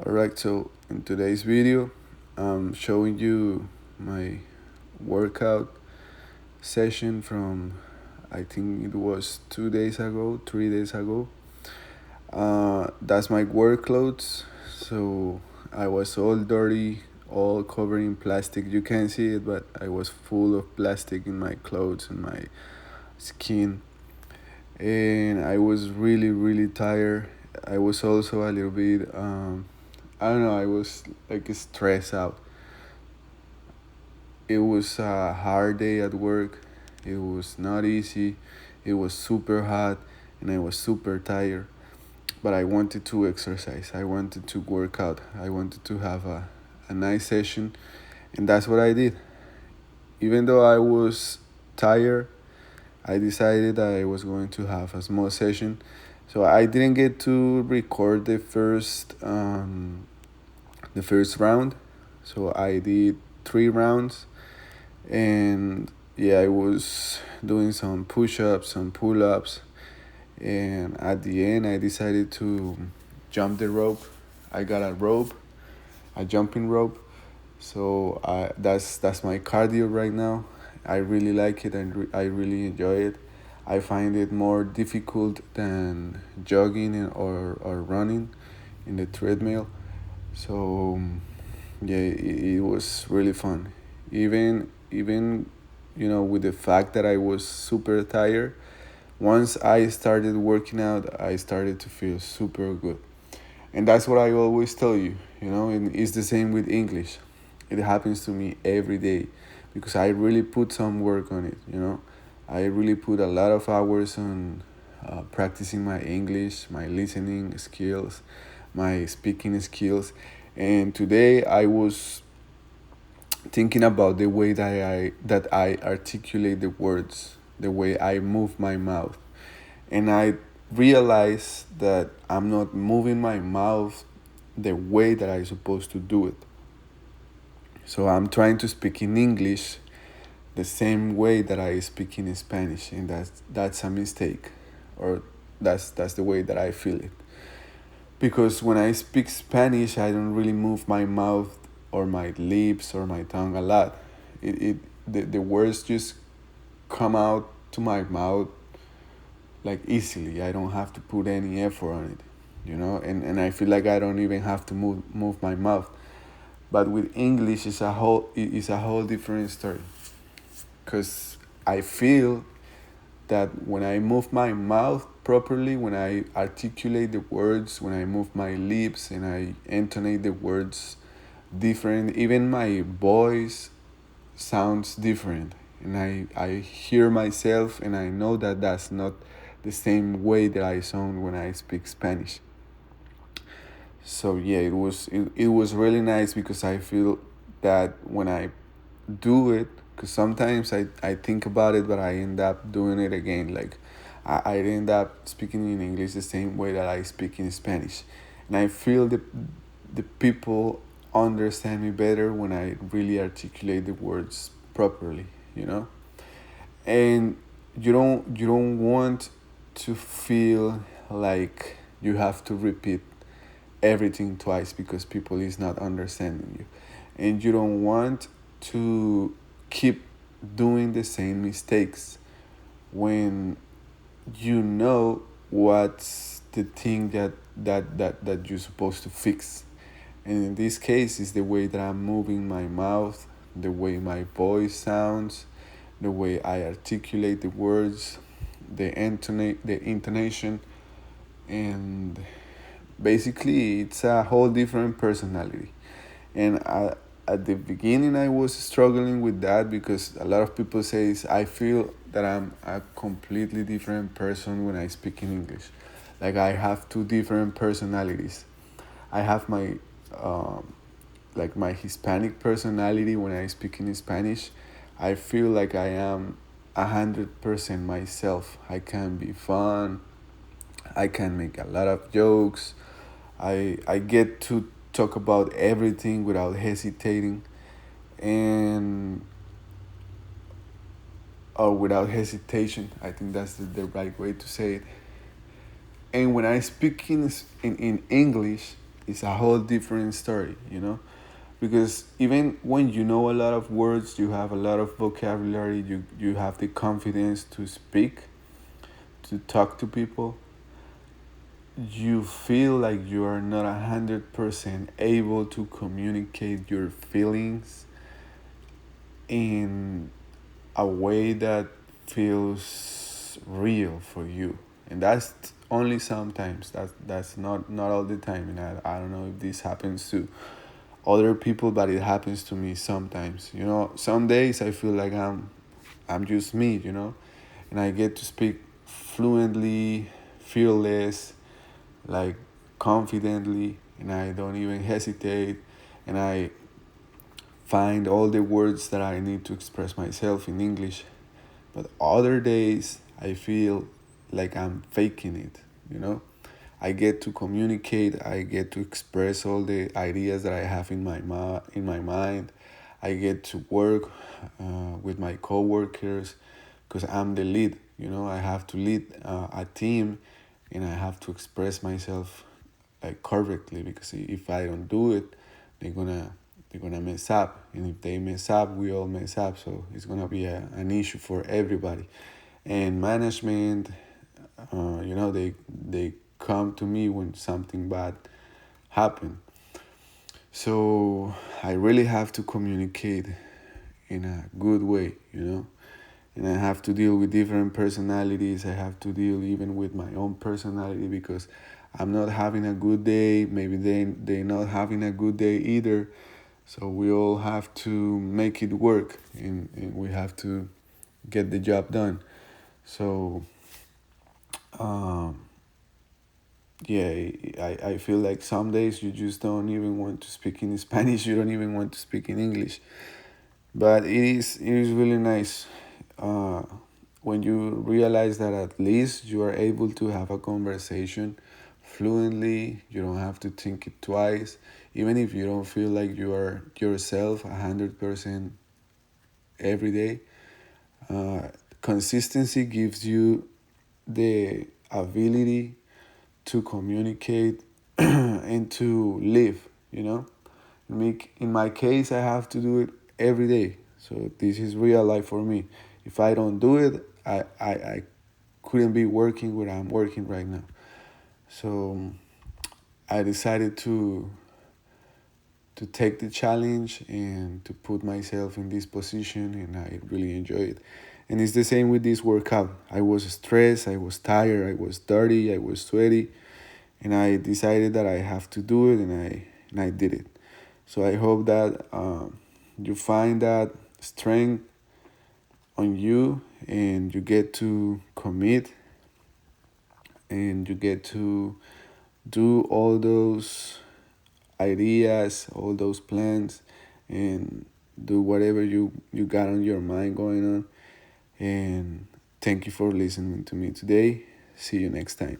Alright, so in today's video, I'm showing you my workout session from I think it was 2 days ago, 3 days ago. That's my work clothes. So I was all dirty, all covered in plastic. You can't see it, but I was full of plastic in my clothes and my skin. And I was really, really tired. I was also a little bit, I don't know, I was like stressed out. It was a hard day at work. It was not easy. It was super hot and I was super tired. But I wanted to exercise. I wanted to work out. I wanted to have a nice session. And that's what I did. Even though I was tired, I decided that I was going to have a small session. So I didn't get to record the first round. So I did 3 rounds, and yeah, I was doing some push-ups, some pull-ups, and at the end I decided to jump the rope. I got a rope, a jumping rope. So that's my cardio right now. I really like it and I really enjoy it. I find it more difficult than jogging or running in the treadmill. So yeah, it was really fun. Even with the fact that I was super tired, once I started working out, I started to feel super good. And that's what I always tell you, and it's the same with English. It happens to me every day because I really put some work on it. I really put a lot of hours on practicing my English, my listening skills, my speaking skills. And today I was thinking about the way that I articulate the words, the way I move my mouth. And I realized that I'm not moving my mouth the way that I'm supposed to do it. So I'm trying to speak in English the same way that I speak in Spanish, and that's a mistake, or that's the way that I feel it. Because when I speak Spanish, I don't really move my mouth or my lips or my tongue a lot. The words just come out to my mouth like easily. I don't have to put any effort on it. And I feel like I don't even have to move my mouth. But with English, it's a whole different story. Because I feel that when I move my mouth properly, when I articulate the words, when I move my lips and I intonate the words different, even my voice sounds different. And I hear myself and I know that that's not the same way that I sound when I speak Spanish. So yeah, it was really nice because I feel that when I do it, because sometimes I think about it but I end up doing it again. Like I end up speaking in English the same way that I speak in Spanish, and I feel the people understand me better when I really articulate the words properly. And you don't want to feel like you have to repeat everything twice because people is not understanding you, and you don't want to keep doing the same mistakes when you know what's the thing that you're supposed to fix. And in this case is the way that I'm moving my mouth, the way my voice sounds, the way I articulate the words, the intonation, and basically it's a whole different personality. And at the beginning I was struggling with that because a lot of people says I feel that I'm a completely different person when I speak in English. Like I have two different personalities. I have my like my Hispanic personality when I speak in Spanish. I feel like I am 100% myself. I can be fun. I can make a lot of jokes. I get to talk about everything without hesitating, and or without hesitation. I think that's the right way to say it. And when I speak in English, it's a whole different story, you know, because even when you know a lot of words, you have a lot of vocabulary, you have the confidence to speak, to talk to people, you feel like you are not 100% able to communicate your feelings in a way that feels real for you. And that's only sometimes. That's not all the time. And I don't know if this happens to other people, but it happens to me sometimes. You know, some days I feel like I'm just me, you know, and I get to speak fluently, fearless, like confidently, and I don't even hesitate, and I find all the words that I need to express myself in English. But other days I feel like I'm faking it, you know? I get to communicate, I get to express all the ideas that I have in in my mind. I get to work with my coworkers because I'm the lead, you know? I have to lead a team, and I have to express myself like correctly, because if I don't do it, they're gonna they're gonna mess up, and if they mess up, we all mess up. So it's gonna be an issue for everybody. And management, you know, they come to me when something bad happen. So I really have to communicate in a good way, you know. And I have to deal with different personalities. I have to deal even with my own personality, because I'm not having a good day. Maybe they're not having a good day either. So we all have to make it work, and we have to get the job done. So um, yeah, I feel like some days you just don't even want to speak in Spanish. You don't even want to speak in English. But it is really nice uh, when you realize that at least you are able to have a conversation fluently. You don't have to think it twice, even if you don't feel like you are yourself 100% every day. uh, Consistency gives you the ability to communicate and to live, you know. In my case, I have to do it every day. So this is real life for me. If I don't do it, I couldn't be working where I'm working right now. So I decided to take the challenge and to put myself in this position, and I really enjoy it. And it's the same with this workout. I was stressed, I was tired, I was dirty, I was sweaty, and I decided that I have to do it, and I did it. So I hope that you find that strength on you, and you get to commit, and you get to do all those ideas, all those plans, and do whatever you got on your mind going on. And thank you for listening to me today. See you next time.